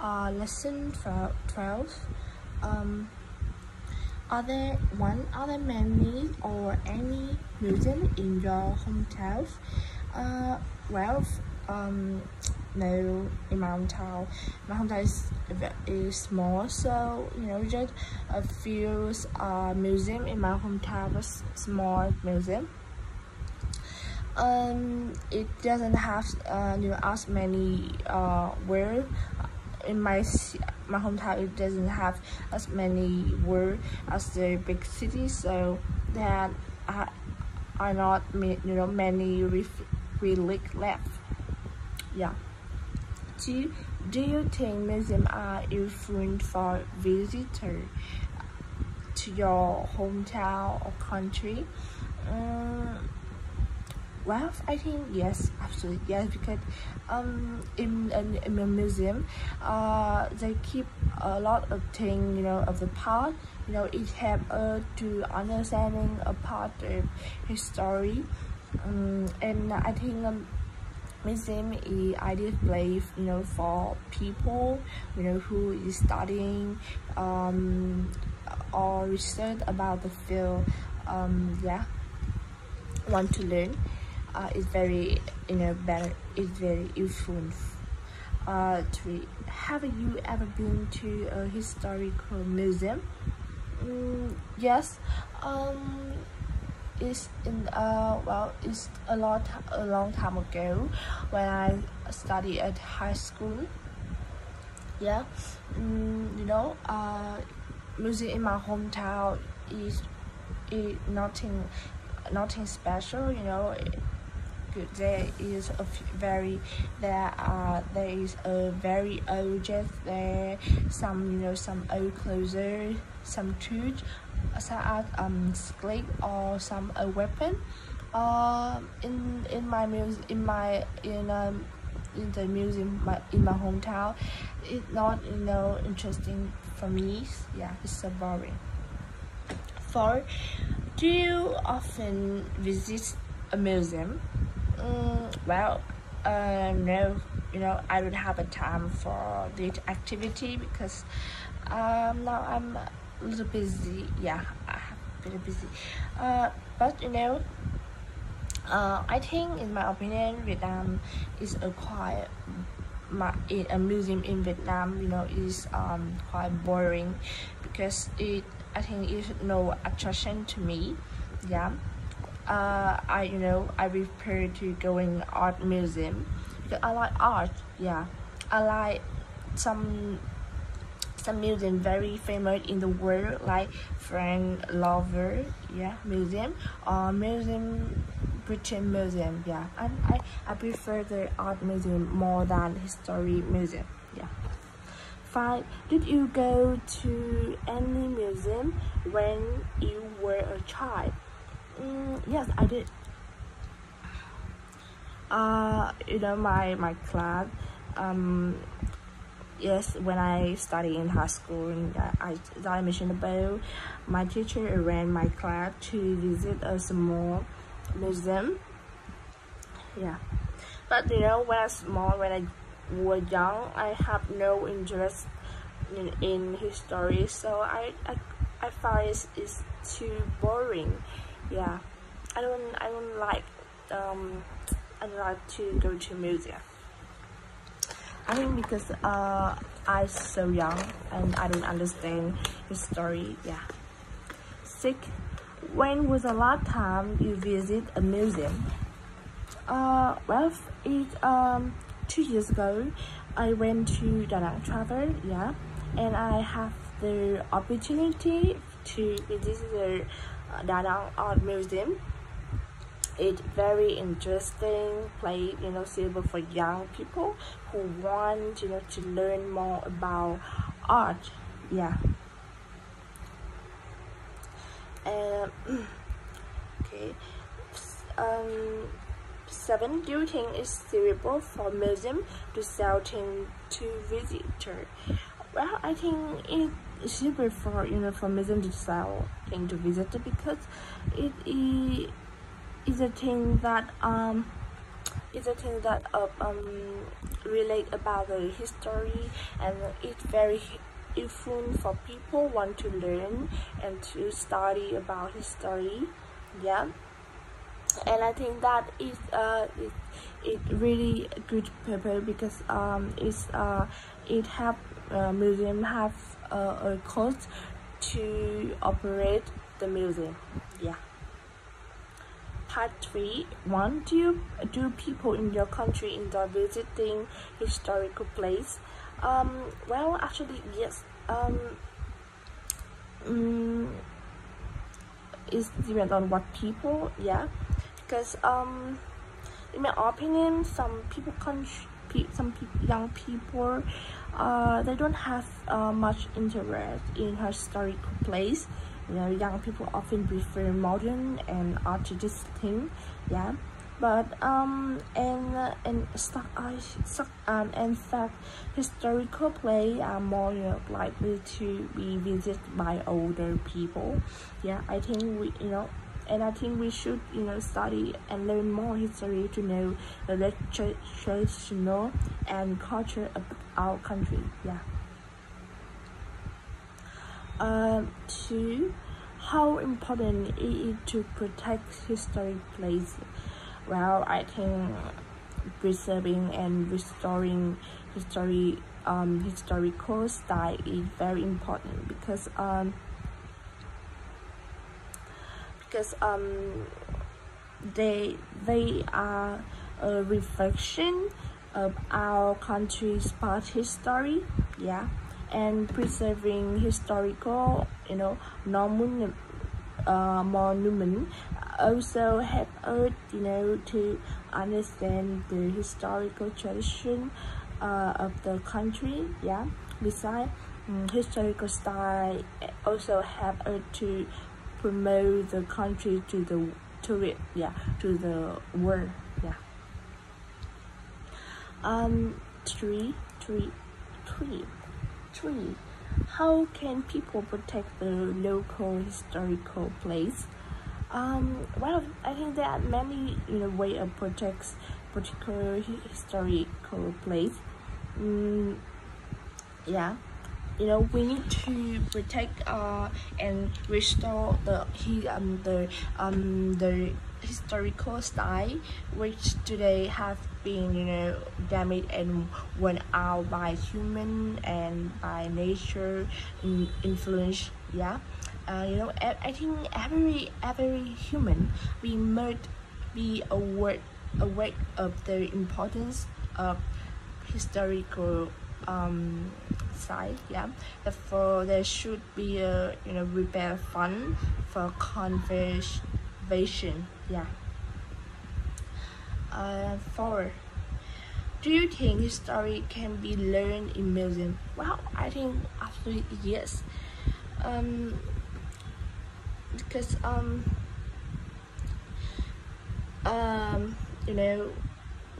Lesson 12. Are there many or any museum in your hometown? Uh, well, no, in my hometown is small, so just a few museum in my hometown, was small museum. It doesn't have as many words. In my hometown, it doesn't have as many words as the big cities, so there are not many relic left. Yeah. Do you think museums are useful for visitors to your hometown or country? Well, I think yes, absolutely yes, because in a museum, they keep a lot of things, of the past. It helps to understanding a part of history, and I think museum is ideal place, for people, who is studying, or research about the field, yeah, want to learn. It's very better. It's very useful. Have you ever been to a historical museum? Yes. It's it's a long time ago when I studied at high school. Yeah. Museum in my hometown is nothing special. There is a very old jet there, some old clothes, some tools, such as slate or some weapon. In the museum in my hometown, it's not interesting for me. Yeah, it's so boring. Do you often visit a museum? Well, no, I don't have a time for this activity because now I'm a little busy. Yeah, I'm very busy. But I think, in my opinion, Vietnam is a quite a museum in Vietnam, is quite boring because I think it's no attraction to me. Yeah. I prefer to going art museum because I like art. Yeah, I like some museum very famous in the world, like Frank Lover, yeah, museum, or British Museum. Yeah, I prefer the art museum more than history museum. Yeah. 5. Did you go to any museum when you were a child? Yes, I did. My class, yes, when I studied in high school, as I mentioned above, my teacher arranged my class to visit a small museum. Yeah, but when I was young, I have no interest in history, so I find it's too boring. Yeah, I don't like to go to museum. I think because I'm so young and I don't understand history. Yeah. 6. When was the last time you visit a museum? Well, it's 2 years ago. I went to Da Nang travel. Yeah, and I have the opportunity to visit the Da Nang Art Museum. It's very interesting place, suitable for young people who want, to learn more about art. Yeah. And okay. 7. Do you think it's suitable for museum to sell things to visitors? Well, I think it's suitable for for museum to sell things to visitors because it is a thing that it's a thing that relate about the history, and it's very useful for people want to learn and to study about history. Yeah, and I think that is it really good paper, because it have museum have a cost to operate the museum. Yeah. Part 3. Do people in your country enjoy visiting historical place? Well, actually, yes. It depends on what people, yeah, because in my opinion, young people, they don't have much interest in historical place. You know, young people often prefer modern and artistic thing, yeah. But in fact, historical play are more likely to be visited by older people. Yeah, I think and I think we should study and learn more history to know the traditional and culture of our country. Yeah. 2. How important is it to protect historic places? Well, I think preserving and restoring historical style is very important, because they are a reflection of our country's past history. Yeah, and preserving historical monument also help us to understand the historical tradition of the country. Yeah, besides, historical style also help us to promote the country to the world. Yeah. 3. How can people protect the local historical place? Well, I think there are many way of protect particular historical place. Yeah, we need to protect and restore the historical style, which today have been damaged and worn out by human and by nature influence. Yeah. I think every human, we must be aware of the importance of historical side. Yeah, therefore there should be a repair fund for conservation. Yeah. 4. Do you think history can be learned in museum? Well, I think absolutely yes. Because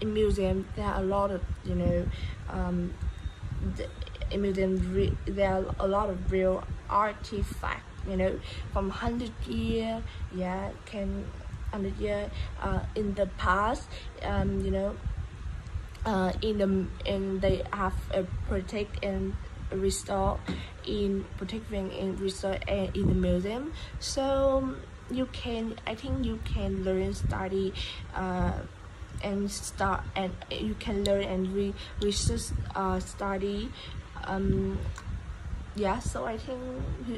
in museum there are a lot of in museum there are a lot of real artifacts from 100 years. Yeah, can 100 years in the past. And they have protect and restore in the museum. So I think you can learn, study, and you can learn and research, study. Yeah, so I think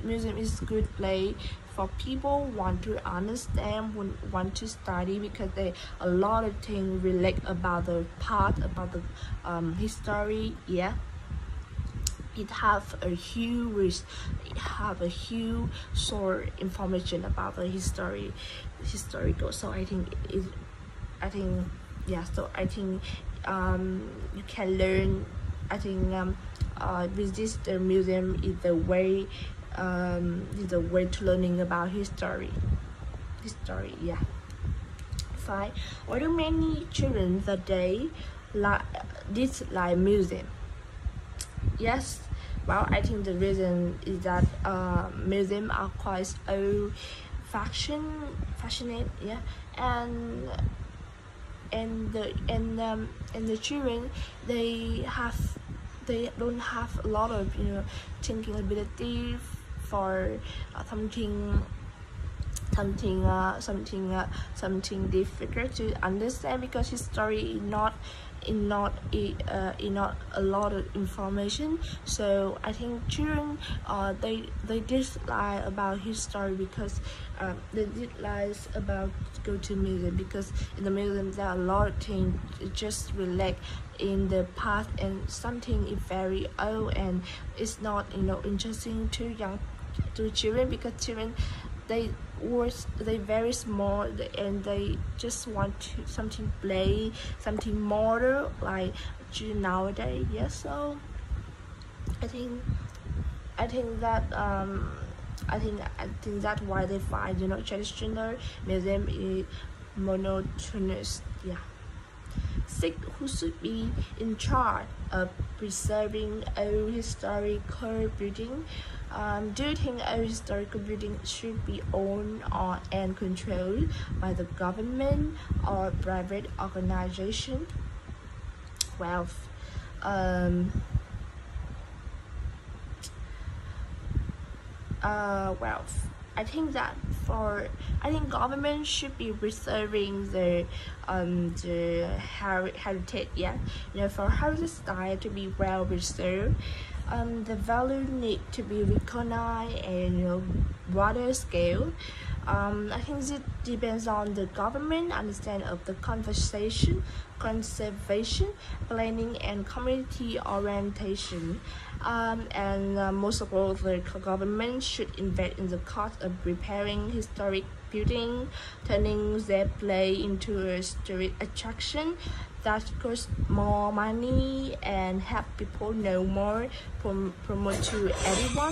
museum is good place for people want to understand, want to study, because there a lot of things relate about the part about the history. Yeah, it have a huge source information about the historical. So I think yeah, so I think you can learn. I think visit the museum is the way to learning about history. Yeah. 5. Why do many children today dislike museum? Yes, well, I think the reason is that museums are quite old fashioned, yeah, and the children, they don't have a lot of thinking ability for something difficult to understand, because his story is not a lot of information. So I think children they dislike about his story, because they dislike about go to museum, because in the museum there are a lot of things just relate in the past, and something is very old and it's not interesting to children, because children they very small and they just want to something play, something modern like nowadays. Yes, so I think that I think that's why they find traditional museum is monotonous. Yeah. 6. Who should be in charge of preserving old historical building? Do you think old historical building should be owned and controlled by the government or private organization? Well, I think that government should be preserving the heritage. Yeah, for heritage style to be well preserved, the value need to be recognized and broader scale. I think it depends on the government understanding of the conservation, planning, and community orientation. Most of all, the government should invest in the cost of repairing historic buildings, turning their place into a tourist attraction that costs more money and help people know more, promote to everyone.